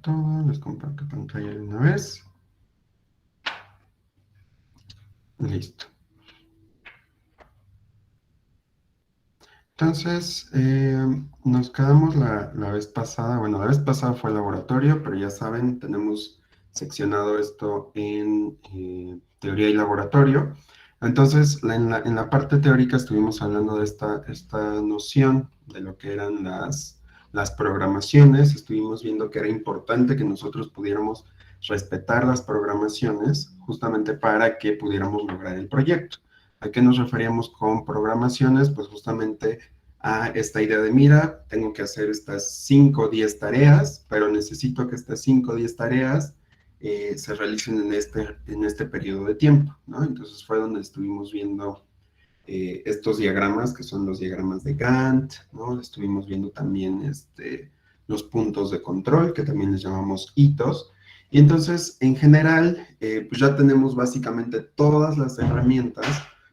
todo, les comparto pantalla de una vez. Listo. Entonces, nos quedamos la vez pasada, bueno, la vez pasada fue el laboratorio, pero ya saben, tenemos seccionado esto en teoría y laboratorio. Entonces, en la parte teórica estuvimos hablando de esta noción de lo que eran las programaciones. Estuvimos viendo que era importante que nosotros pudiéramos respetar las programaciones justamente para que pudiéramos lograr el proyecto. ¿A qué nos referíamos con programaciones? Pues justamente a esta idea de, mira, tengo que hacer estas 5 o 10 tareas, pero necesito que estas 5 o 10 tareas se realicen en este periodo de tiempo, ¿no? Entonces fue donde estuvimos viendo estos diagramas, que son los diagramas de Gantt, ¿no? Estuvimos viendo también los puntos de control, que también les llamamos hitos. Y entonces, en general, pues ya tenemos básicamente todas las herramientas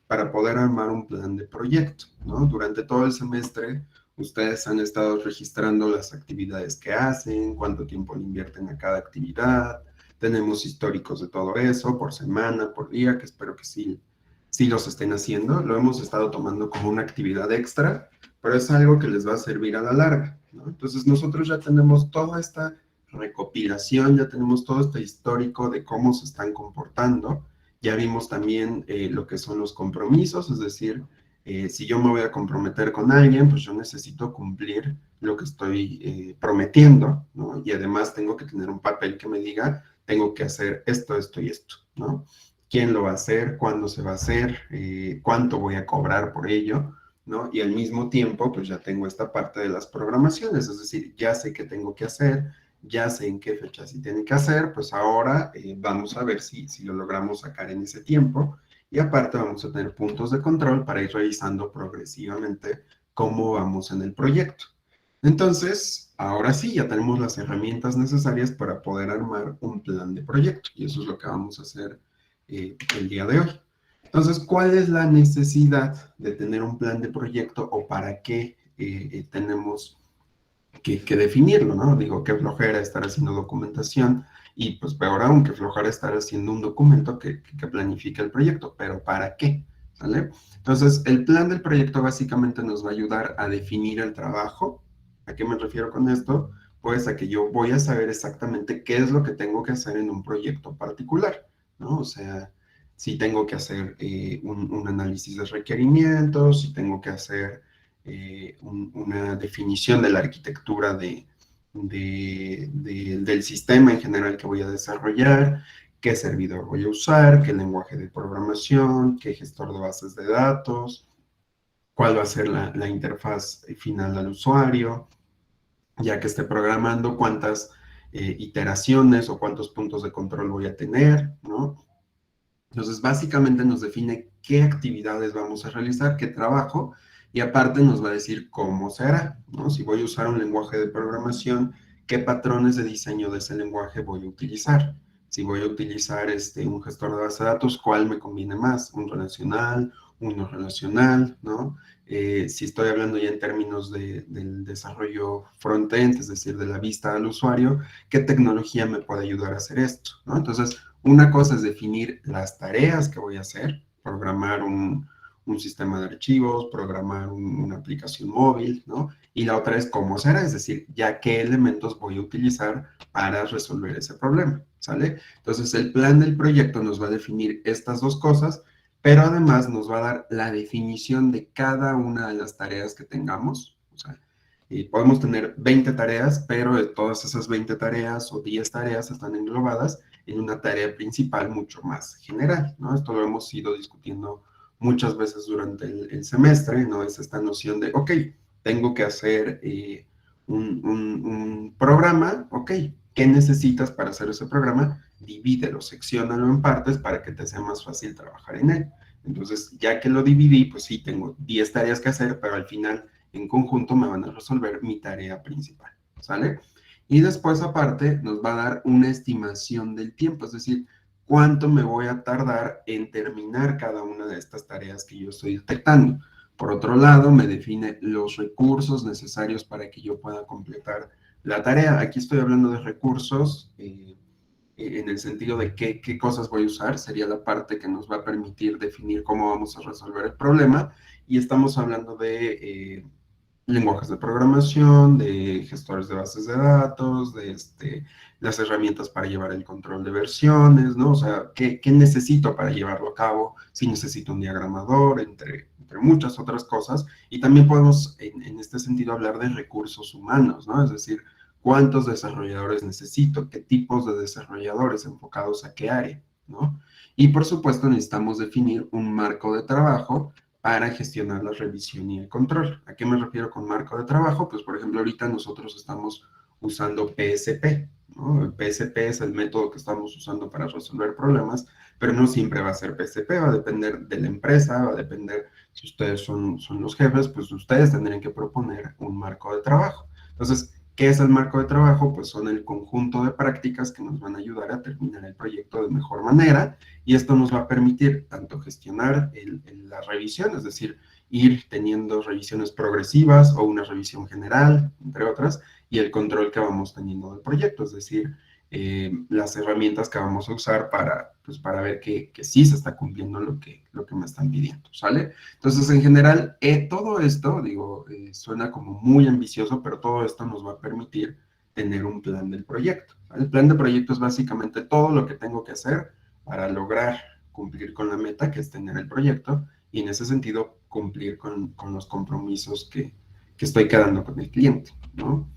para poder armar un plan de proyecto, ¿no? Durante todo el semestre, ustedes han estado registrando las actividades que hacen, cuánto tiempo le invierten a cada actividad, tenemos históricos de todo eso, por semana, por día, que espero que sí los estén haciendo. Lo hemos estado tomando como una actividad extra, pero es algo que les va a servir a la larga, ¿no? Entonces nosotros ya tenemos toda esta recopilación, ya tenemos todo este histórico de cómo se están comportando. Ya vimos también lo que son los compromisos, es decir, si yo me voy a comprometer con alguien, pues yo necesito cumplir lo que estoy prometiendo, ¿no? Y además tengo que tener un papel que me diga, tengo que hacer esto, esto y esto, ¿no? Quién lo va a hacer, cuándo se va a hacer, cuánto voy a cobrar por ello, ¿no? Y al mismo tiempo, pues ya tengo esta parte de las programaciones, es decir, ya sé qué tengo que hacer, ya sé en qué fecha sí tiene que hacer, pues ahora vamos a ver si lo logramos sacar en ese tiempo. Y aparte vamos a tener puntos de control para ir revisando progresivamente cómo vamos en el proyecto. Entonces, ahora sí, ya tenemos las herramientas necesarias para poder armar un plan de proyecto. Y eso es lo que vamos a hacer el día de hoy. Entonces, ¿cuál es la necesidad de tener un plan de proyecto o para qué tenemos que definirlo, ¿no? Digo, qué flojera estar haciendo documentación y pues peor aún, qué flojera estar haciendo un documento que planifique el proyecto, pero ¿para qué? ¿Sale? Entonces, el plan del proyecto básicamente nos va a ayudar a definir el trabajo. ¿A qué me refiero con esto? Pues a que yo voy a saber exactamente qué es lo que tengo que hacer en un proyecto particular, ¿no? O sea, si tengo que hacer un análisis de requerimientos, si tengo que hacer una definición de la arquitectura del sistema en general que voy a desarrollar, qué servidor voy a usar, qué lenguaje de programación, qué gestor de bases de datos, cuál va a ser la interfaz final al usuario, ya que esté programando, cuántas iteraciones o cuántos puntos de control voy a tener, ¿no? Entonces, básicamente nos define qué actividades vamos a realizar, qué trabajo, y aparte nos va a decir cómo se hará, ¿no? Si voy a usar un lenguaje de programación, qué patrones de diseño de ese lenguaje voy a utilizar. Si voy a utilizar un gestor de base de datos, ¿cuál me conviene más? ¿Un relacional, un no relacional, ¿no? Si estoy hablando ya en términos del desarrollo front-end, es decir, de la vista al usuario, ¿qué tecnología me puede ayudar a hacer esto, ¿no? Entonces, una cosa es definir las tareas que voy a hacer, programar un sistema de archivos, programar una aplicación móvil, ¿no? Y la otra es cómo será, es decir, ya qué elementos voy a utilizar para resolver ese problema, ¿sale? Entonces, el plan del proyecto nos va a definir estas dos cosas, pero además nos va a dar la definición de cada una de las tareas que tengamos, o sea, y podemos tener 20 tareas, pero de todas esas 20 tareas o 10 tareas están englobadas en una tarea principal mucho más general, ¿no? Esto lo hemos ido discutiendo muchas veces durante el semestre, ¿no? Es esta noción de, ok, tengo que hacer un programa, ok, ¿qué necesitas para hacer ese programa? Divídelo, secciónalo en partes para que te sea más fácil trabajar en él. Entonces, ya que lo dividí, pues sí, tengo 10 tareas que hacer, pero al final, en conjunto, me van a resolver mi tarea principal, ¿sale? Y después, aparte, nos va a dar una estimación del tiempo, es decir, cuánto me voy a tardar en terminar cada una de estas tareas que yo estoy detectando. Por otro lado, me define los recursos necesarios para que yo pueda completar la tarea. Aquí estoy hablando de recursos en el sentido de qué cosas voy a usar, sería la parte que nos va a permitir definir cómo vamos a resolver el problema, y estamos hablando de lenguajes de programación, de gestores de bases de datos, de las herramientas para llevar el control de versiones, ¿no? O sea, ¿qué necesito para llevarlo a cabo? Si necesito un diagramador, entre muchas otras cosas. Y también podemos, en este sentido, hablar de recursos humanos, ¿no? Es decir, ¿cuántos desarrolladores necesito? ¿Qué tipos de desarrolladores enfocados a qué área? ¿No? Y por supuesto necesitamos definir un marco de trabajo para gestionar la revisión y el control. ¿A qué me refiero con marco de trabajo? Pues, por ejemplo, ahorita nosotros estamos usando PSP, ¿no? El PSP es el método que estamos usando para resolver problemas, pero no siempre va a ser PSP, va a depender de la empresa, va a depender si ustedes son los jefes, pues ustedes tendrían que proponer un marco de trabajo. Entonces, ¿qué es el marco de trabajo? Pues son el conjunto de prácticas que nos van a ayudar a terminar el proyecto de mejor manera, y esto nos va a permitir tanto gestionar la revisión, es decir, ir teniendo revisiones progresivas o una revisión general, entre otras, y el control que vamos teniendo del proyecto, es decir, las herramientas que vamos a usar para ver que sí se está cumpliendo lo que me están pidiendo, ¿sale? Entonces, en general, todo esto, digo, suena como muy ambicioso, pero todo esto nos va a permitir tener un plan del proyecto. ¿Vale? El plan de proyecto es básicamente todo lo que tengo que hacer para lograr cumplir con la meta, que es tener el proyecto, y en ese sentido cumplir con los compromisos que estoy quedando con el cliente, ¿no?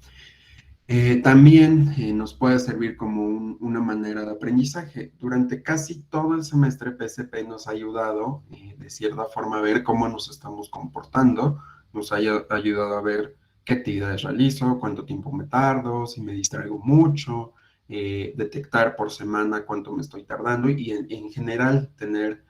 También nos puede servir como una manera de aprendizaje. Durante casi todo el semestre, PSP nos ha ayudado de cierta forma a ver cómo nos estamos comportando, nos ha ayudado a ver qué actividades realizo, cuánto tiempo me tardo, si me distraigo mucho, detectar por semana cuánto me estoy tardando, y en general tener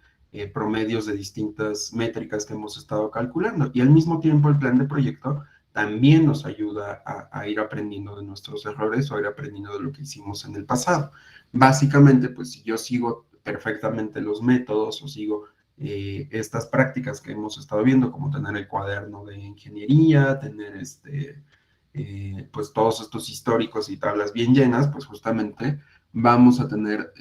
promedios de distintas métricas que hemos estado calculando. Y al mismo tiempo el plan de proyecto también nos ayuda a ir aprendiendo de nuestros errores o a ir aprendiendo de lo que hicimos en el pasado. Básicamente, pues si yo sigo perfectamente los métodos o sigo estas prácticas que hemos estado viendo, como tener el cuaderno de ingeniería, tener pues todos estos históricos y tablas bien llenas, pues justamente vamos a tener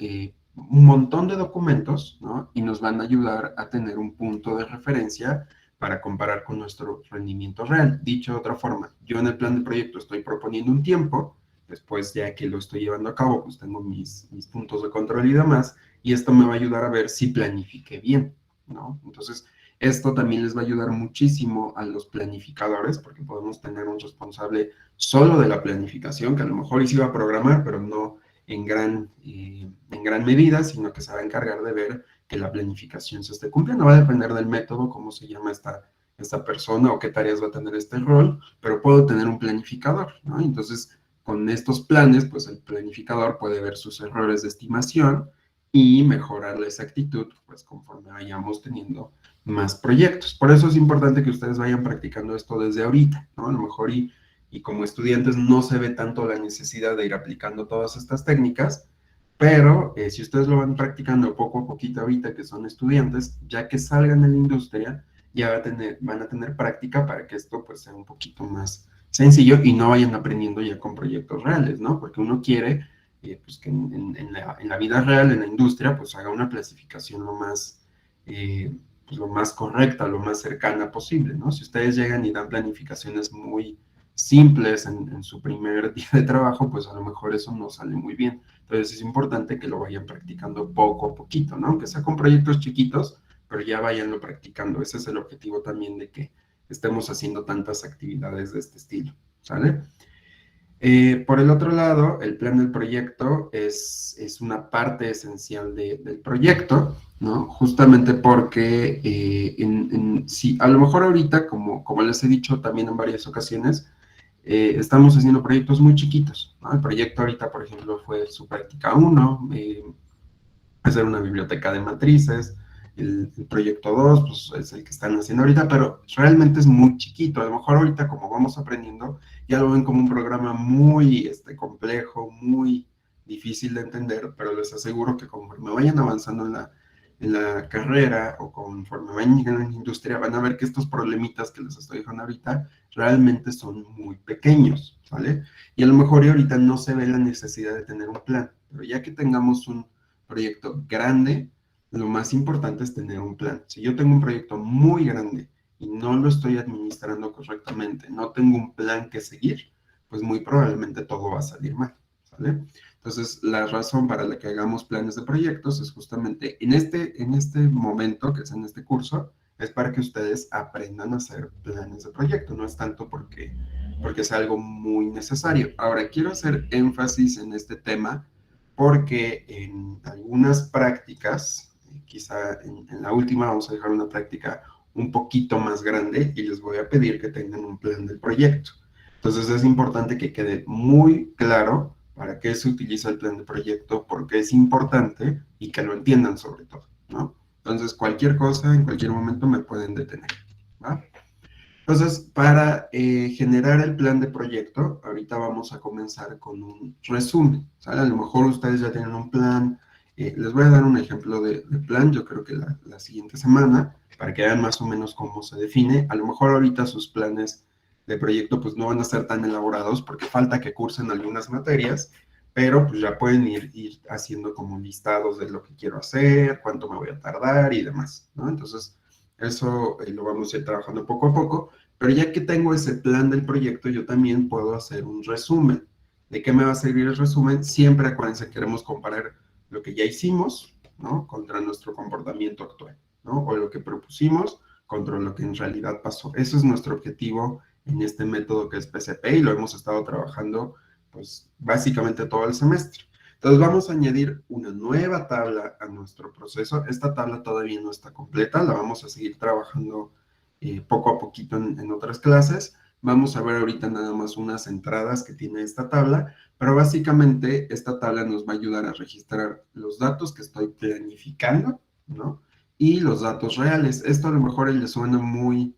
un montón de documentos, ¿no? Y nos van a ayudar a tener un punto de referencia para comparar con nuestro rendimiento real. Dicho de otra forma, yo en el plan de proyecto estoy proponiendo un tiempo, después ya que lo estoy llevando a cabo, pues tengo mis puntos de control y demás, y esto me va a ayudar a ver si planifiqué bien, ¿no? Entonces, esto también les va a ayudar muchísimo a los planificadores, porque podemos tener un responsable solo de la planificación, que a lo mejor sí va a programar, pero no en gran medida, sino que se va a encargar de ver que la planificación se esté cumpliendo. Va a depender del método, cómo se llama esta persona o qué tareas va a tener este rol, pero puedo tener un planificador, ¿no? Entonces, con estos planes, pues el planificador puede ver sus errores de estimación y mejorar la exactitud, pues conforme vayamos teniendo más proyectos. Por eso es importante que ustedes vayan practicando esto desde ahorita, ¿no? A lo mejor y como estudiantes no se ve tanto la necesidad de ir aplicando todas estas técnicas, pero si ustedes lo van practicando poco a poquito ahorita que son estudiantes, ya que salgan de la industria, ya van a tener práctica para que esto pues sea un poquito más sencillo y no vayan aprendiendo ya con proyectos reales, ¿no? Porque uno quiere pues que en la vida real, en la industria, pues haga una clasificación pues, lo más correcta, lo más cercana posible, ¿no? Si ustedes llegan y dan planificaciones muy simples en su primer día de trabajo, pues a lo mejor eso no sale muy bien. Entonces es importante que lo vayan practicando poco a poquito, ¿no? Aunque sea con proyectos chiquitos, pero ya vayanlo practicando. Ese es el objetivo también de que estemos haciendo tantas actividades de este estilo, ¿sale? Por el otro lado, el plan del proyecto es una parte esencial del proyecto, ¿no? Justamente porque si a lo mejor ahorita, como les he dicho también en varias ocasiones, estamos haciendo proyectos muy chiquitos, ¿no? El proyecto ahorita, por ejemplo, fue su práctica 1, hacer una biblioteca de matrices. El proyecto 2 pues, es el que están haciendo ahorita, pero realmente es muy chiquito. A lo mejor ahorita, como vamos aprendiendo, ya lo ven como un programa muy complejo, muy difícil de entender, pero les aseguro que conforme vayan avanzando en la carrera o conforme vayan llegando en la industria, van a ver que estos problemitas que les estoy dejando ahorita realmente son muy pequeños, ¿vale? Y a lo mejor ahorita no se ve la necesidad de tener un plan, pero ya que tengamos un proyecto grande, lo más importante es tener un plan. Si yo tengo un proyecto muy grande y no lo estoy administrando correctamente, no tengo un plan que seguir, pues muy probablemente todo va a salir mal, ¿sale? Entonces, la razón para la que hagamos planes de proyectos es justamente en este momento, que es en este curso, es para que ustedes aprendan a hacer planes de proyecto, no es tanto porque es algo muy necesario. Ahora, quiero hacer énfasis en este tema porque en algunas prácticas, quizá en la última vamos a dejar una práctica un poquito más grande y les voy a pedir que tengan un plan del proyecto. Entonces es importante que quede muy claro para qué se utiliza el plan de proyecto, por qué es importante y que lo entiendan sobre todo, ¿no? Entonces cualquier cosa, en cualquier momento me pueden detener, ¿va? Entonces, para generar el plan de proyecto, ahorita vamos a comenzar con un resumen, ¿sale? A lo mejor ustedes ya tienen un plan, les voy a dar un ejemplo de plan, yo creo que la siguiente semana, para que vean más o menos cómo se define. A lo mejor ahorita sus planes de proyecto pues no van a ser tan elaborados porque falta que cursen algunas materias, pero pues ya pueden ir haciendo como listados de lo que quiero hacer, cuánto me voy a tardar y demás, ¿no? Entonces, eso lo vamos a ir trabajando poco a poco. Pero ya que tengo ese plan del proyecto, yo también puedo hacer un resumen. ¿De qué me va a servir el resumen? Siempre acuérdense, queremos comparar lo que ya hicimos, ¿no? Contra nuestro comportamiento actual, ¿no? O lo que propusimos contra lo que en realidad pasó. Ese es nuestro objetivo en este método que es PCP y lo hemos estado trabajando, pues, básicamente todo el semestre. Entonces vamos a añadir una nueva tabla a nuestro proceso. Esta tabla todavía no está completa, la vamos a seguir trabajando poco a poquito en otras clases. Vamos a ver ahorita nada más unas entradas que tiene esta tabla, pero básicamente esta tabla nos va a ayudar a registrar los datos que estoy planificando, ¿no? Y los datos reales. Esto a lo mejor les suena muy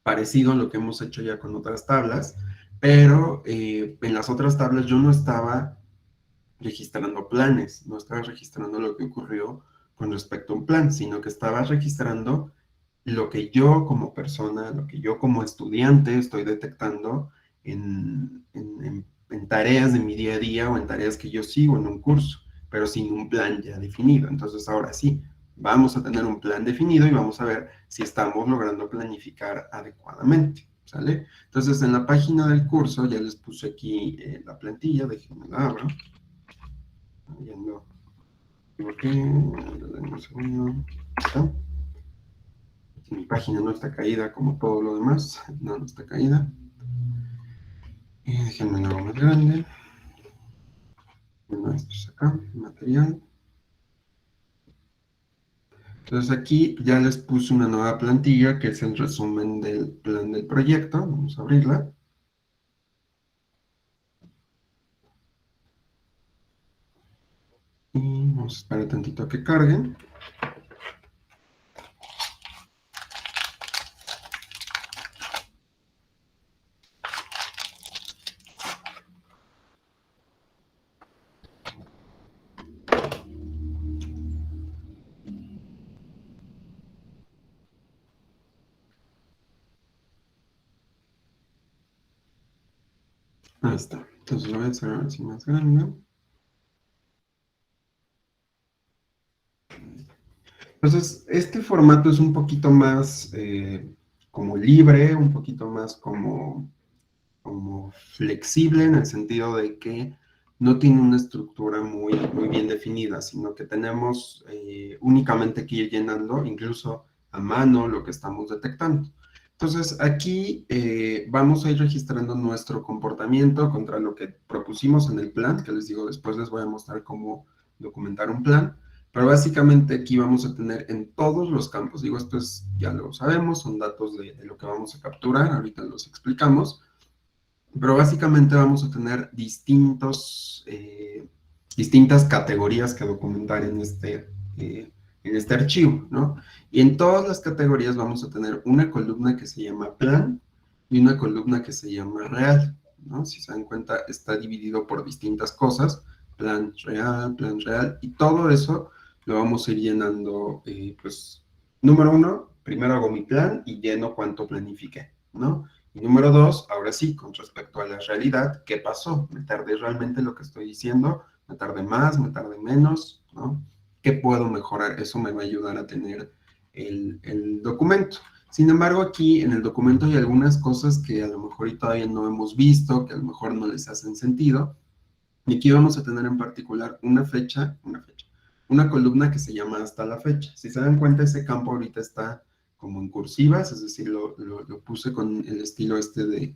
parecido a lo que hemos hecho ya con otras tablas, pero en las otras tablas yo no estaba registrando planes, no estaba registrando lo que ocurrió con respecto a un plan, sino que estaba registrando lo que yo como persona, lo que yo como estudiante estoy detectando en tareas de mi día a día o en tareas que yo sigo en un curso, pero sin un plan ya definido. Entonces ahora sí, vamos a tener un plan definido y vamos a ver si estamos logrando planificar adecuadamente, ¿sale? Entonces en la página del curso ya les puse aquí la plantilla, déjenme la abro. Ya no. Ok, un segundo. ¿Está? Mi página no está caída como todo lo demás. No, no está caída. Y déjenme algo más grande. Bueno, esto es acá, material. Entonces aquí ya les puse una nueva plantilla que es el resumen del plan del proyecto. Vamos a abrirla. Y vamos a esperar tantito a que carguen. Ahí está. Entonces lo voy a hacer ahora sí más grande. Entonces, este formato es un poquito más como libre, un poquito más como flexible en el sentido de que no tiene una estructura muy bien definida, sino que tenemos únicamente que ir llenando, incluso a mano, lo que estamos detectando. Entonces, aquí vamos a ir registrando nuestro comportamiento contra lo que propusimos en el plan, que les digo, después les voy a mostrar cómo documentar un plan. Pero básicamente aquí vamos a tener en todos los campos, digo, esto es, ya lo sabemos, son datos de lo que vamos a capturar, ahorita los explicamos, pero básicamente vamos a tener distintas categorías que documentar en este archivo, ¿no? Y en todas las categorías vamos a tener una columna que se llama plan y una columna que se llama real, ¿no? Si se dan cuenta, está dividido por distintas cosas, plan real, y todo eso lo vamos a ir llenando, pues, número uno, primero hago mi plan y lleno cuánto planifiqué, ¿no? Y número dos, ahora sí, con respecto a la realidad, ¿qué pasó? ¿Me tardé realmente lo que estoy diciendo? ¿Me tardé más? ¿Me tardé menos? ¿No? ¿Qué puedo mejorar? Eso me va a ayudar a tener el documento. Sin embargo, aquí en el documento hay algunas cosas que a lo mejor y todavía no hemos visto, que a lo mejor no les hacen sentido. Y aquí vamos a tener en particular una columna que se llama hasta la fecha. Si se dan cuenta, ese campo ahorita está como en cursivas, es decir, lo puse con el estilo este de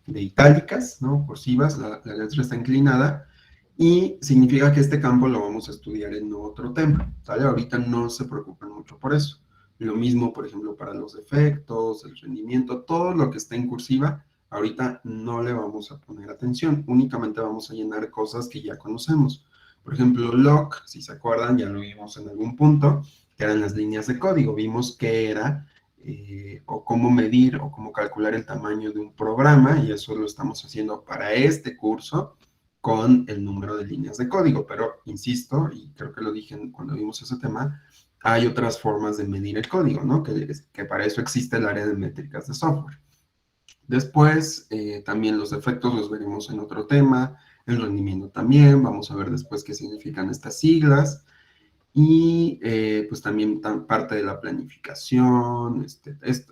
itálicas, ¿no? Cursivas, la letra está inclinada, y significa que este campo lo vamos a estudiar en otro tema, ¿sale? Ahorita no se preocupen mucho por eso. Lo mismo, por ejemplo, para los efectos, el rendimiento, todo lo que está en cursiva, ahorita no le vamos a poner atención, únicamente vamos a llenar cosas que ya conocemos. Por ejemplo, lock, si se acuerdan, ya lo vimos en algún punto, que eran las líneas de código. Vimos qué era o cómo medir o cómo calcular el tamaño de un programa, y eso lo estamos haciendo para este curso con el número de líneas de código. Pero, insisto, y creo que lo dije cuando vimos ese tema, hay otras formas de medir el código, ¿no? Que para eso existe el área de métricas de software. Después, también los efectos los veremos en otro tema, el rendimiento también, vamos a ver después qué significan estas siglas, y pues también parte de la planificación,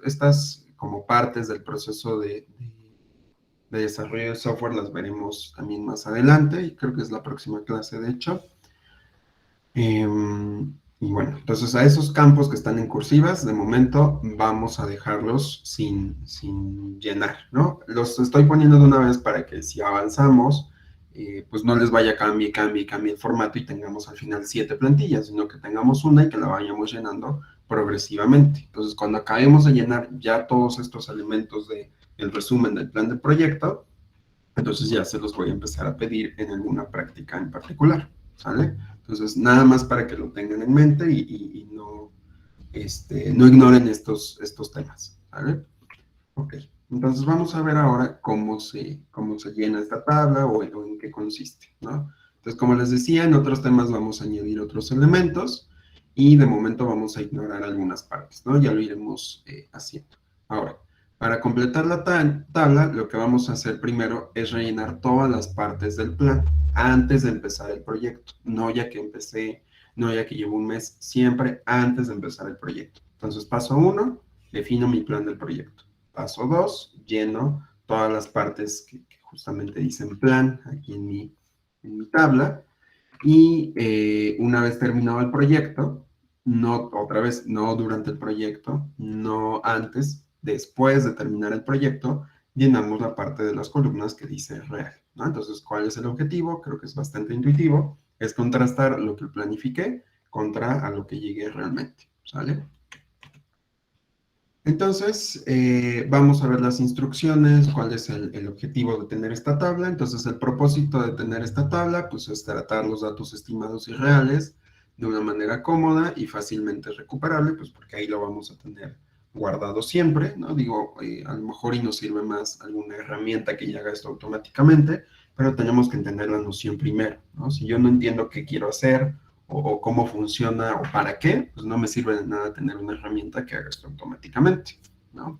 estas como partes del proceso de desarrollo de software las veremos también más adelante, y creo que es la próxima clase, de hecho. Y bueno, entonces a esos campos que están en cursivas, de momento vamos a dejarlos sin llenar, ¿no? Los estoy poniendo de una vez para que si avanzamos, pues no les vaya cambie el formato y tengamos al final 7 plantillas, sino que tengamos una y que la vayamos llenando progresivamente. Entonces, cuando acabemos de llenar ya todos estos elementos del resumen del plan de proyecto, entonces ya se los voy a empezar a pedir en alguna práctica en particular, ¿sale? Entonces, nada más para que lo tengan en mente y no, no ignoren estos temas, ¿vale? Ok, entonces vamos a ver ahora cómo se llena esta tabla o en qué consiste, ¿no? Entonces, como les decía, en otros temas vamos a añadir otros elementos y de momento vamos a ignorar algunas partes, ¿no? Ya lo iremos haciendo. Ahora, para completar la tabla, lo que vamos a hacer primero es rellenar todas las partes del plan antes de empezar el proyecto, no ya que empecé, no ya que llevo un mes, siempre antes de empezar el proyecto. Entonces, paso 1, defino mi plan del proyecto. Paso 2, lleno todas las partes que justamente dicen plan aquí en mi tabla. Y una vez terminado el proyecto, no, otra vez, no durante el proyecto, no antes, después de terminar el proyecto, llenamos la parte de las columnas que dice real, ¿no? Entonces, ¿cuál es el objetivo? Creo que es bastante intuitivo, es contrastar lo que planifiqué contra a lo que llegué realmente, ¿sale? Entonces, vamos a ver las instrucciones, cuál es el objetivo de tener esta tabla. Entonces, el propósito de tener esta tabla, pues es tratar los datos estimados y reales de una manera cómoda y fácilmente recuperable, pues porque ahí lo vamos a tener guardado siempre, ¿no? Digo, a lo mejor y nos sirve más alguna herramienta que ya haga esto automáticamente, pero tenemos que entender la noción primero, ¿no? Si yo no entiendo qué quiero hacer, o cómo funciona o para qué, pues no me sirve de nada tener una herramienta que haga esto automáticamente, ¿no?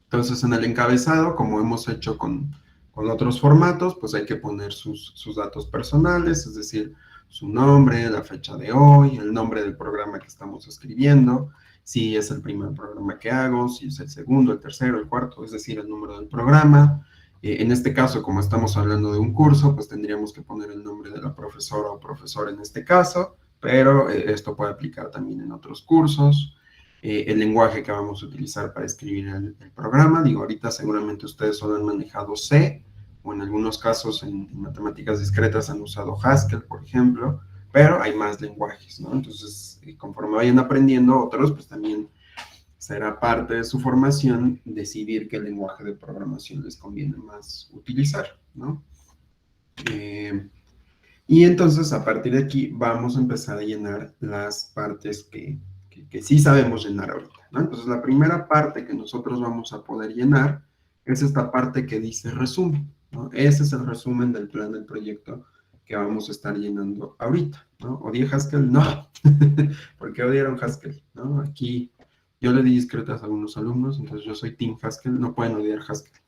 Entonces, en el encabezado, como hemos hecho con otros formatos, pues hay que poner sus datos personales, es decir, su nombre, la fecha de hoy, el nombre del programa que estamos escribiendo, si es el primer programa que hago, si es el segundo, el tercero, el cuarto, es decir, el número del programa. En este caso, como estamos hablando de un curso, pues tendríamos que poner el nombre de la profesora o profesor en este caso, pero esto puede aplicar también en otros cursos. El lenguaje que vamos a utilizar para escribir el programa. Digo, ahorita seguramente ustedes solo han manejado C, o en algunos casos en matemáticas discretas han usado Haskell, por ejemplo, pero hay más lenguajes, ¿no? Entonces, conforme vayan aprendiendo otros, pues también será parte de su formación decidir qué lenguaje de programación les conviene más utilizar, ¿no? Y entonces, a partir de aquí, vamos a empezar a llenar las partes que sí sabemos llenar ahorita, ¿no? Entonces, la primera parte que nosotros vamos a poder llenar es esta parte que dice resumen, ¿no? Ese es el resumen del plan del proyecto que vamos a estar llenando ahorita, ¿no? ¿Odié Haskell? No. ¿Por qué odiaron Haskell? ¿No? Aquí yo le di discretas a algunos alumnos, entonces yo soy Team Haskell, no pueden odiar Haskell.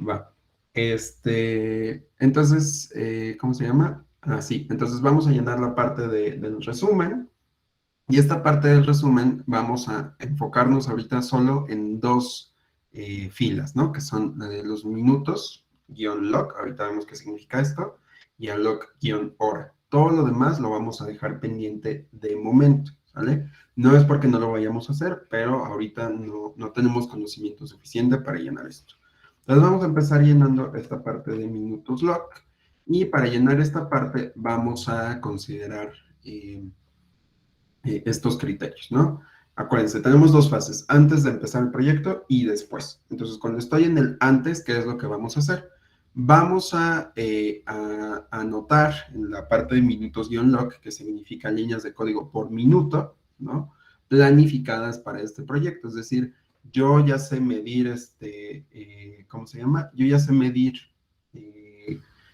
Va. Entonces, ¿cómo se llama? Ah, sí, entonces vamos a llenar la parte del resumen. Y esta parte del resumen vamos a enfocarnos ahorita solo en dos filas, ¿no? Que son la de los minutos, guión log, ahorita vemos qué significa esto, y el log guión hora. Todo lo demás lo vamos a dejar pendiente de momento, ¿sale? No es porque no lo vayamos a hacer, pero ahorita no tenemos conocimiento suficiente para llenar esto. Entonces vamos a empezar llenando esta parte de minutos log, y para llenar esta parte vamos a considerar estos criterios, ¿no? Acuérdense, tenemos dos fases, antes de empezar el proyecto y después. Entonces, cuando estoy en el antes, ¿qué es lo que vamos a hacer? Vamos a anotar en la parte de minutos-log, que significa líneas de código por minuto, ¿no? Planificadas para este proyecto. Es decir, yo ya sé medir ¿cómo se llama? Yo ya sé medir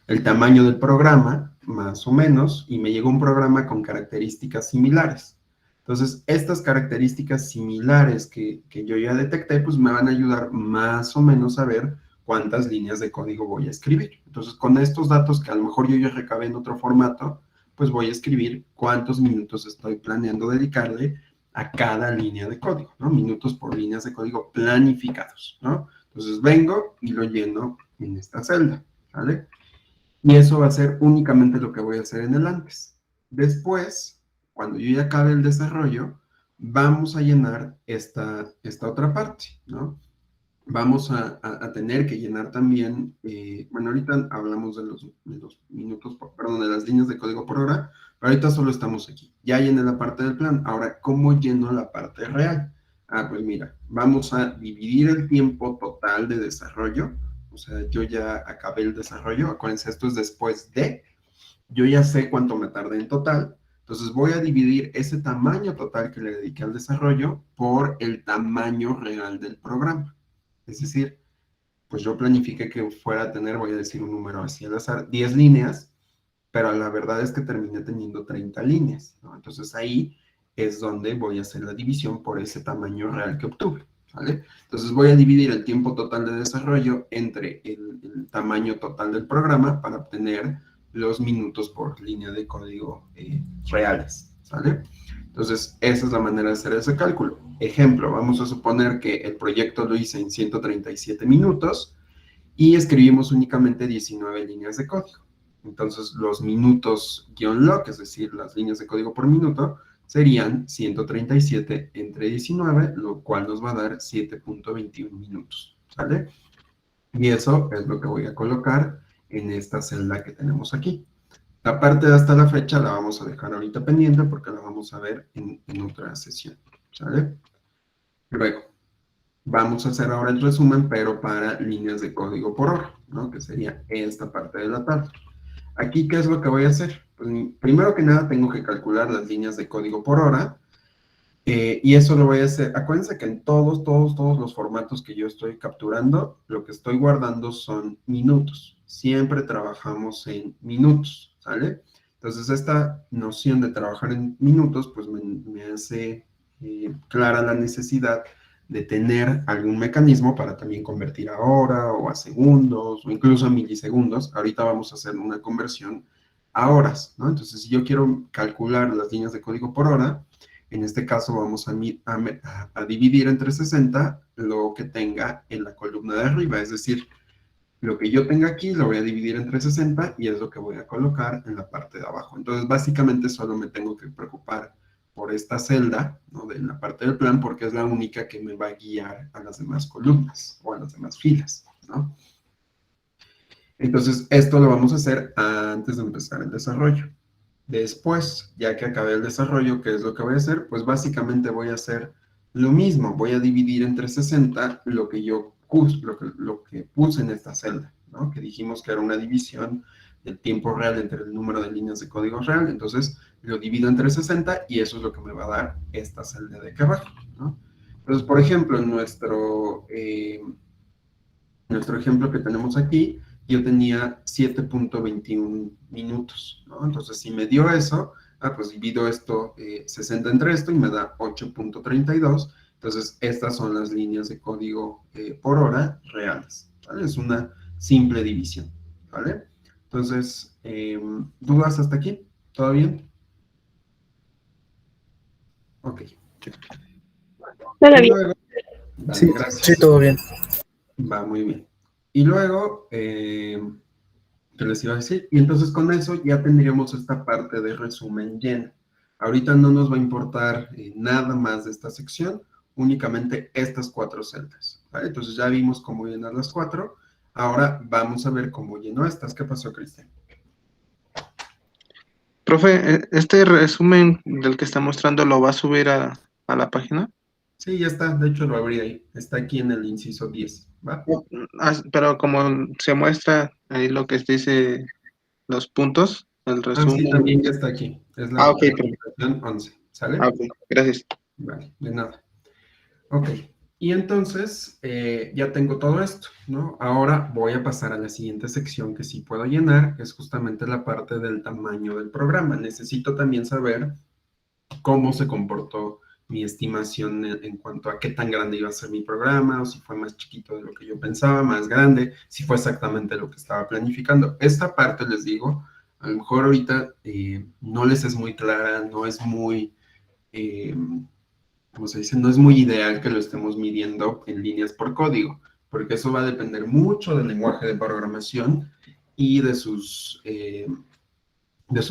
el tamaño del programa, más o menos, y me llegó un programa con características similares. Entonces, estas características similares que yo ya detecté, pues me van a ayudar más o menos a ver cuántas líneas de código voy a escribir. Entonces, con estos datos que a lo mejor yo ya recabé en otro formato, pues voy a escribir cuántos minutos estoy planeando dedicarle a cada línea de código, ¿no? Minutos por líneas de código planificados, ¿no? Entonces, vengo y lo lleno en esta celda, ¿vale? Y eso va a ser únicamente lo que voy a hacer en el antes. Después, cuando yo ya acabe el desarrollo, vamos a llenar esta otra parte, ¿no? Vamos a tener que llenar también, bueno, ahorita hablamos de los minutos, perdón, de las líneas de código por hora, pero ahorita solo estamos aquí. Ya llené la parte del plan. Ahora, ¿cómo lleno la parte real? Ah, pues mira, vamos a dividir el tiempo total de desarrollo. O sea, yo ya acabé el desarrollo. Acuérdense, esto es después de. Yo ya sé cuánto me tardé en total. Entonces voy a dividir ese tamaño total que le dediqué al desarrollo por el tamaño real del programa. Es decir, pues yo planifiqué que fuera a tener, voy a decir un número así al azar, 10 líneas, pero la verdad es que terminé teniendo 30 líneas, ¿no? Entonces ahí es donde voy a hacer la división por ese tamaño real que obtuve, ¿vale? Entonces voy a dividir el tiempo total de desarrollo entre el tamaño total del programa para obtener los minutos por línea de código reales, ¿sale? Entonces, esa es la manera de hacer ese cálculo. Ejemplo, vamos a suponer que el proyecto lo hice en 137 minutos y escribimos únicamente 19 líneas de código. Entonces, los minutos-log, es decir, las líneas de código por minuto, serían 137 entre 19, lo cual nos va a dar 7.21 minutos, ¿sale? Y eso es lo que voy a colocar en esta celda que tenemos aquí. La parte de hasta la fecha la vamos a dejar ahorita pendiente porque la vamos a ver en otra sesión, ¿sale? Luego, vamos a hacer ahora el resumen, pero para líneas de código por hora, ¿no? Que sería esta parte de la tabla. Aquí, ¿qué es lo que voy a hacer? Pues, primero que nada, tengo que calcular las líneas de código por hora, y eso lo voy a hacer. Acuérdense que en todos los formatos que yo estoy capturando, lo que estoy guardando son minutos. Siempre trabajamos en minutos, ¿sale? Entonces, esta noción de trabajar en minutos, pues me hace clara la necesidad de tener algún mecanismo para también convertir a hora o a segundos o incluso a milisegundos. Ahorita vamos a hacer una conversión a horas, ¿no? Entonces, si yo quiero calcular las líneas de código por hora, en este caso vamos a dividir entre 60 lo que tenga en la columna de arriba, es decir, lo que yo tenga aquí lo voy a dividir entre 60 y es lo que voy a colocar en la parte de abajo. Entonces, básicamente solo me tengo que preocupar por esta celda, ¿no? De la parte del plan, porque es la única que me va a guiar a las demás columnas o a las demás filas, ¿no? Entonces, esto lo vamos a hacer antes de empezar el desarrollo. Después, ya que acabé el desarrollo, ¿qué es lo que voy a hacer? Pues básicamente voy a hacer lo mismo. Voy a dividir entre 60 lo que yo lo que puse en esta celda, ¿no? Que dijimos que era una división del tiempo real entre el número de líneas de código real. Entonces, lo divido entre 60 y eso es lo que me va a dar esta celda de acá abajo, ¿no? Entonces, por ejemplo, en nuestro ejemplo que tenemos aquí, yo tenía 7.21 minutos, ¿no? Entonces, si me dio eso, pues divido esto 60 entre esto y me da 8.32. Entonces, estas son las líneas de código por hora reales, ¿vale? Es una simple división, ¿vale? Entonces, ¿dudas hasta aquí? ¿Todo bien? Ok. Todo Y bien. luego, Sí, vale, sí, gracias. todo bien. Va muy bien. Y luego, ¿qué les iba a decir? Y entonces con eso ya tendríamos esta parte de resumen llena. Ahorita no nos va a importar nada más de esta sección, únicamente estas 4 celdas, ¿vale? Entonces ya vimos cómo llenar las 4. Ahora vamos a ver cómo llenó estas. ¿Qué pasó, Cristian? Profe, ¿este resumen del que está mostrando lo va a subir a la página? Sí, ya está. De hecho, lo abrí ahí. Está aquí en el inciso 10, ¿va? Pero como se muestra ahí lo que dice los puntos, el Ah, sí, resumen. también ya está aquí. Es la Ok, perfecto. presentación 11, ¿sale? Ok, gracias. Vale, de nada. Ok, y entonces ya tengo todo esto, ¿no? Ahora voy a pasar a la siguiente sección que sí puedo llenar, que es justamente la parte del tamaño del programa. Necesito también saber cómo se comportó mi estimación en cuanto a qué tan grande iba a ser mi programa, o si fue más chiquito de lo que yo pensaba, más grande, si fue exactamente lo que estaba planificando. Esta parte, les digo, a lo mejor ahorita no les es muy clara, no es muy... como se dice, no es muy ideal que lo estemos midiendo en líneas por código, porque eso va a depender mucho del lenguaje de programación y de su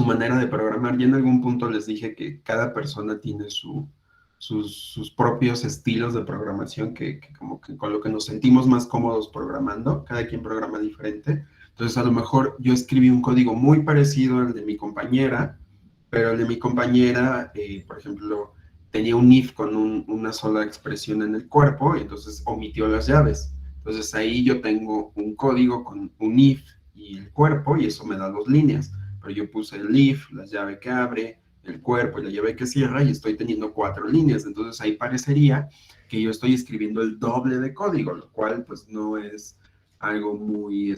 manera de programar. Y en algún punto les dije que cada persona tiene sus propios estilos de programación que como que con lo que nos sentimos más cómodos programando, cada quien programa diferente. Entonces, a lo mejor yo escribí un código muy parecido al de mi compañera, pero el de mi compañera, por ejemplo, tenía un if con una sola expresión en el cuerpo y entonces omitió las llaves. Entonces ahí yo tengo un código con un if y el cuerpo y eso me da 2 líneas. Pero yo puse el if, la llave que abre, el cuerpo y la llave que cierra y estoy teniendo 4 líneas. Entonces ahí parecería que yo estoy escribiendo el doble de código, lo cual pues no es algo muy,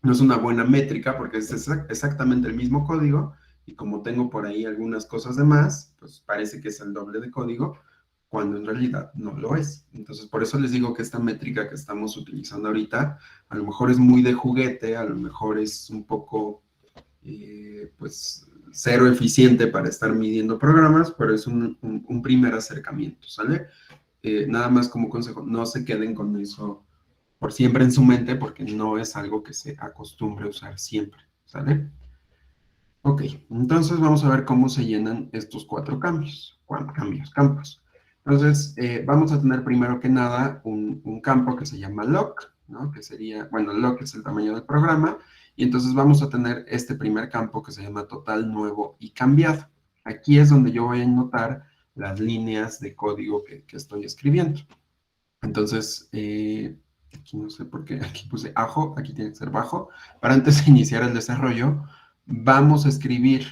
no es una buena métrica porque es exactamente el mismo código y como tengo por ahí algunas cosas de más, pues parece que es el doble de código, cuando en realidad no lo es. Entonces, por eso les digo que esta métrica que estamos utilizando ahorita, a lo mejor es muy de juguete, a lo mejor es un poco, pues, cero eficiente para estar midiendo programas, pero es un primer acercamiento, ¿sale? Nada más como consejo, no se queden con eso por siempre en su mente, porque no es algo que se acostumbre a usar siempre, ¿sale? Ok, entonces vamos a ver cómo se llenan estos 4 cambios. Campos. Entonces, vamos a tener primero que nada un campo que se llama loc, ¿no? Que sería, bueno, loc es el tamaño del programa, y entonces vamos a tener este primer campo que se llama total, nuevo y cambiado. Aquí es donde yo voy a anotar las líneas de código que estoy escribiendo. Entonces, aquí no sé por qué, aquí puse ajo, aquí tiene que ser bajo. Para antes de iniciar el desarrollo, vamos a escribir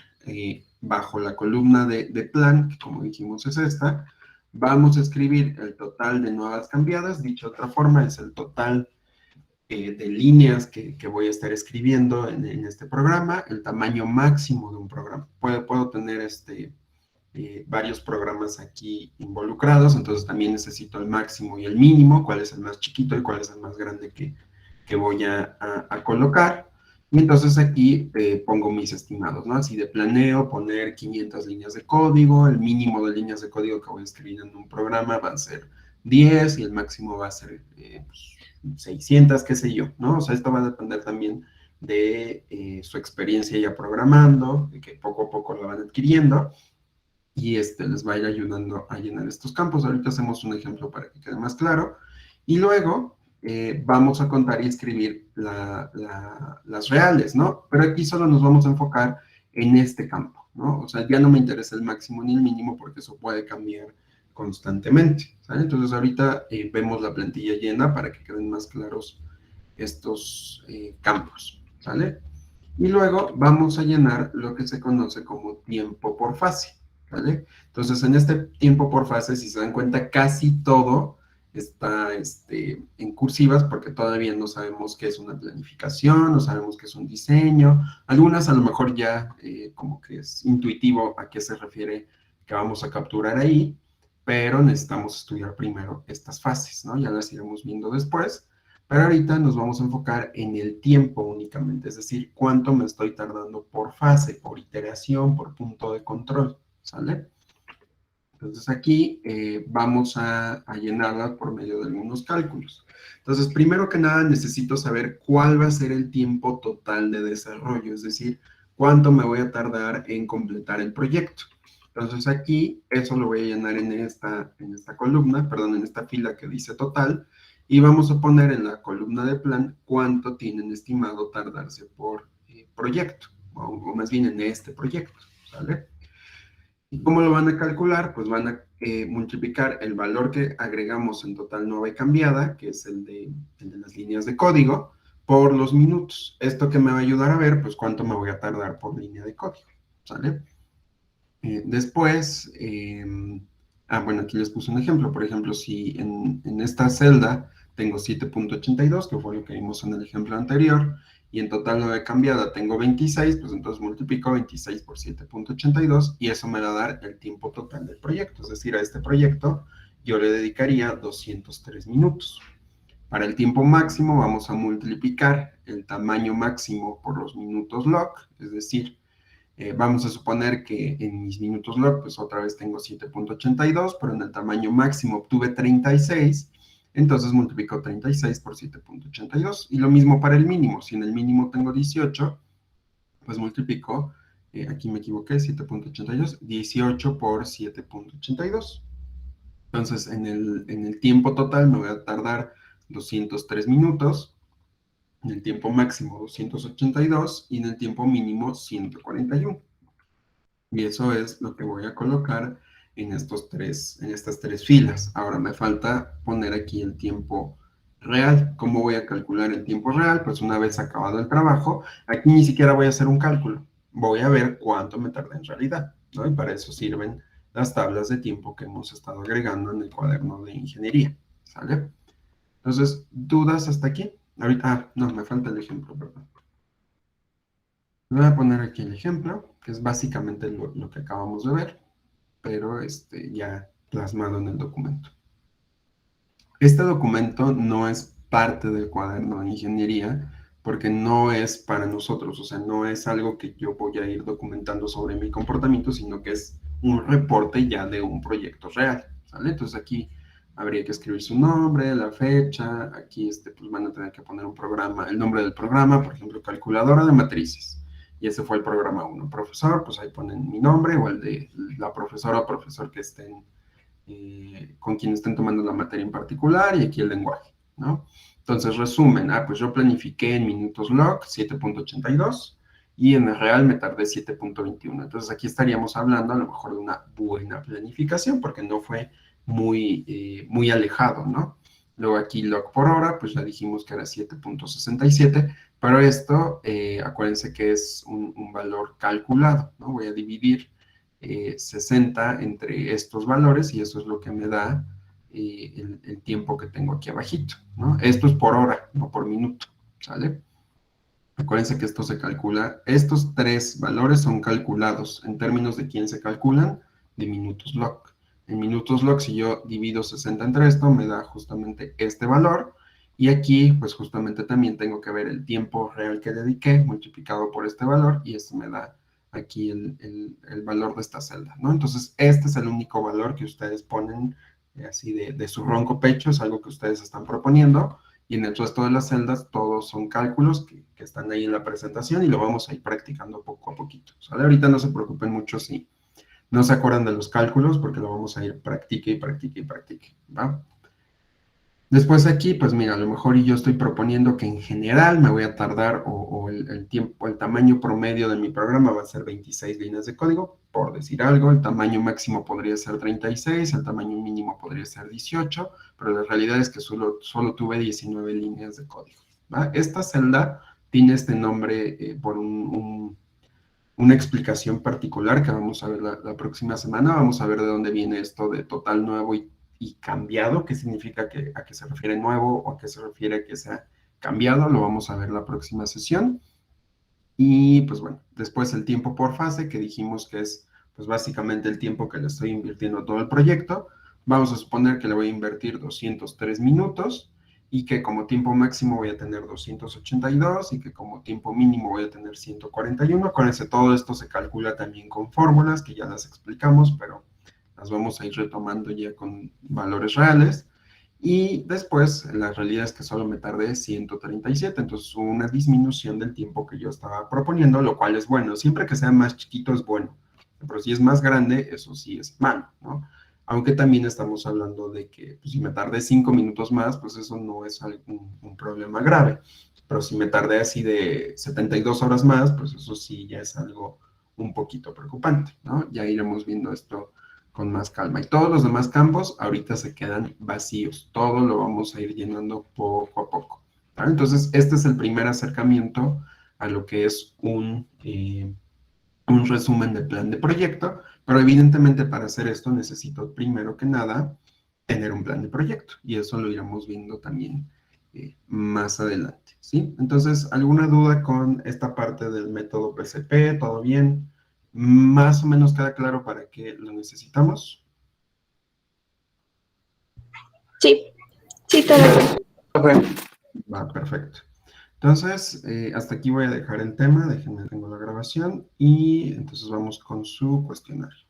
bajo la columna de plan, que como dijimos es esta, vamos a escribir el total de nuevas cambiadas, dicho de otra forma, es el total de líneas que voy a estar escribiendo en este programa, el tamaño máximo de un programa. Puedo tener varios programas aquí involucrados, entonces también necesito el máximo y el mínimo, cuál es el más chiquito y cuál es el más grande que voy a colocar. Y entonces aquí pongo mis estimados, ¿no? Así de planeo, poner 500 líneas de código, el mínimo de líneas de código que voy a escribir en un programa va a ser 10 y el máximo va a ser 600, qué sé yo, ¿no? O sea, esto va a depender también de su experiencia ya programando, de que poco a poco lo van adquiriendo y les va a ir ayudando a llenar estos campos. Ahorita hacemos un ejemplo para que quede más claro. Y luego vamos a contar y escribir las reales, ¿no? Pero aquí solo nos vamos a enfocar en este campo, ¿no? O sea, ya no me interesa el máximo ni el mínimo porque eso puede cambiar constantemente, ¿sale? Entonces ahorita vemos la plantilla llena para que queden más claros estos campos, ¿sale? Y luego vamos a llenar lo que se conoce como tiempo por fase, ¿vale? Entonces, en este tiempo por fase, si se dan cuenta, casi todo está en cursivas porque todavía no sabemos qué es una planificación, no sabemos qué es un diseño. Algunas a lo mejor ya como que es intuitivo a qué se refiere que vamos a capturar ahí, pero necesitamos estudiar primero estas fases, ¿no? Ya las iremos viendo después, pero ahorita nos vamos a enfocar en el tiempo únicamente, es decir, cuánto me estoy tardando por fase, por iteración, por punto de control, ¿sale? Entonces aquí vamos a llenarla por medio de algunos cálculos. Entonces, primero que nada necesito saber cuál va a ser el tiempo total de desarrollo, es decir, cuánto me voy a tardar en completar el proyecto. Entonces aquí eso lo voy a llenar en esta columna, perdón, en esta fila que dice total, y vamos a poner en la columna de plan cuánto tienen estimado tardarse por proyecto, o más bien en este proyecto, ¿sale? ¿Y cómo lo van a calcular? Pues van a multiplicar el valor que agregamos en total nueva y cambiada, que es el de las líneas de código, por los minutos. Esto que me va a ayudar a ver, pues cuánto me voy a tardar por línea de código, ¿sale? Después, bueno, aquí les puse un ejemplo. Por ejemplo, si en esta celda tengo 7.82, que fue lo que vimos en el ejemplo anterior, y en total no he cambiado, tengo 26, pues entonces multiplico 26 por 7.82 y eso me va a dar el tiempo total del proyecto. Es decir, a este proyecto yo le dedicaría 203 minutos. Para el tiempo máximo vamos a multiplicar el tamaño máximo por los minutos log, es decir, vamos a suponer que en mis minutos log, pues otra vez tengo 7.82, pero en el tamaño máximo obtuve 36, entonces multiplico 36 por 7.82. Y lo mismo para el mínimo, si en el mínimo tengo 18, pues multiplico, aquí me equivoqué, 7.82, 18 por 7.82. Entonces en el tiempo total me voy a tardar 203 minutos, en el tiempo máximo 282 y en el tiempo mínimo 141. Y eso es lo que voy a colocar en estas tres filas. Ahora me falta poner aquí el tiempo real. ¿Cómo voy a calcular el tiempo real? Pues una vez acabado el trabajo, aquí ni siquiera voy a hacer un cálculo. Voy a ver cuánto me tardé en realidad, ¿no? Y para eso sirven las tablas de tiempo que hemos estado agregando en el cuaderno de ingeniería, ¿sale? Entonces, ¿dudas hasta aquí? Ahorita, no, me falta el ejemplo, perdón. Voy a poner aquí el ejemplo, que es básicamente lo que acabamos de ver, pero ya plasmado en el documento. Este documento no es parte del cuaderno de ingeniería porque no es para nosotros, o sea, no es algo que yo voy a ir documentando sobre mi comportamiento, sino que es un reporte ya de un proyecto real, ¿sale? Entonces aquí habría que escribir su nombre, la fecha, aquí pues van a tener que poner un programa, el nombre del programa, por ejemplo, calculadora de matrices. Y ese fue el programa 1. Profesor, pues ahí ponen mi nombre o el de la profesora o profesor que estén, con quien estén tomando la materia en particular y aquí el lenguaje, ¿no? Entonces, resumen, pues yo planifiqué en minutos log 7.82 y en el real me tardé 7.21. Entonces, aquí estaríamos hablando a lo mejor de una buena planificación porque no fue muy alejado, ¿no? Luego aquí log por hora, pues ya dijimos que era 7.67, pero esto, acuérdense que es un valor calculado, ¿no? Voy a dividir 60 entre estos valores y eso es lo que me da el tiempo que tengo aquí abajito, ¿no? Esto es por hora, no por minuto, ¿sale? Acuérdense que esto se calcula, estos tres valores son calculados en términos de quién se calculan, de minutos log. En minutos log, si yo divido 60 entre esto, me da justamente este valor. Y aquí, pues justamente también tengo que ver el tiempo real que dediqué multiplicado por este valor y esto me da aquí el valor de esta celda, ¿no? Entonces, este es el único valor que ustedes ponen así de su ronco pecho, es algo que ustedes están proponiendo y en el resto de las celdas todos son cálculos que están ahí en la presentación y lo vamos a ir practicando poco a poquito, ¿sale? Ahorita no se preocupen mucho si no se acuerdan de los cálculos porque lo vamos a ir practique y practique y practique, ¿va? Después aquí, pues mira, a lo mejor yo estoy proponiendo que en general me voy a tardar o el tiempo, el tamaño promedio de mi programa va a ser 26 líneas de código, por decir algo, el tamaño máximo podría ser 36, el tamaño mínimo podría ser 18, pero la realidad es que solo tuve 19 líneas de código, ¿va? Esta celda tiene este nombre por una explicación particular que vamos a ver la próxima semana, vamos a ver de dónde viene esto de total nuevo y y cambiado. ¿Qué significa a qué se refiere nuevo o a qué se refiere que sea cambiado? Lo vamos a ver la próxima sesión. Y pues bueno, después el tiempo por fase, que dijimos que es pues básicamente el tiempo que le estoy invirtiendo a todo el proyecto. Vamos a suponer que le voy a invertir 203 minutos y que como tiempo máximo voy a tener 282 y que como tiempo mínimo voy a tener 141. Acuérdense, todo esto se calcula también con fórmulas que ya las explicamos, pero las vamos a ir retomando ya con valores reales. Y después, la realidad es que solo me tardé 137, entonces hubo una disminución del tiempo que yo estaba proponiendo, lo cual es bueno. Siempre que sea más chiquito es bueno, pero si es más grande, eso sí es malo, ¿no? Aunque también estamos hablando de que pues, si me tardé 5 minutos más, pues eso no es un problema grave. Pero si me tardé así de 72 horas más, pues eso sí ya es algo un poquito preocupante, ¿no? Ya iremos viendo esto con más calma. Y todos los demás campos ahorita se quedan vacíos. Todo lo vamos a ir llenando poco a poco. ¿Vale? Entonces, este es el primer acercamiento a lo que es un resumen de plan de proyecto, pero evidentemente para hacer esto necesito primero que nada tener un plan de proyecto y eso lo iremos viendo también más adelante, ¿sí? Entonces, ¿alguna duda con esta parte del método PCP? ¿Todo bien? ¿Más o menos queda claro para qué lo necesitamos? Sí, sí, todo bien. Va, perfecto. Entonces, hasta aquí voy a dejar el tema, déjenme, tengo la grabación y entonces vamos con su cuestionario.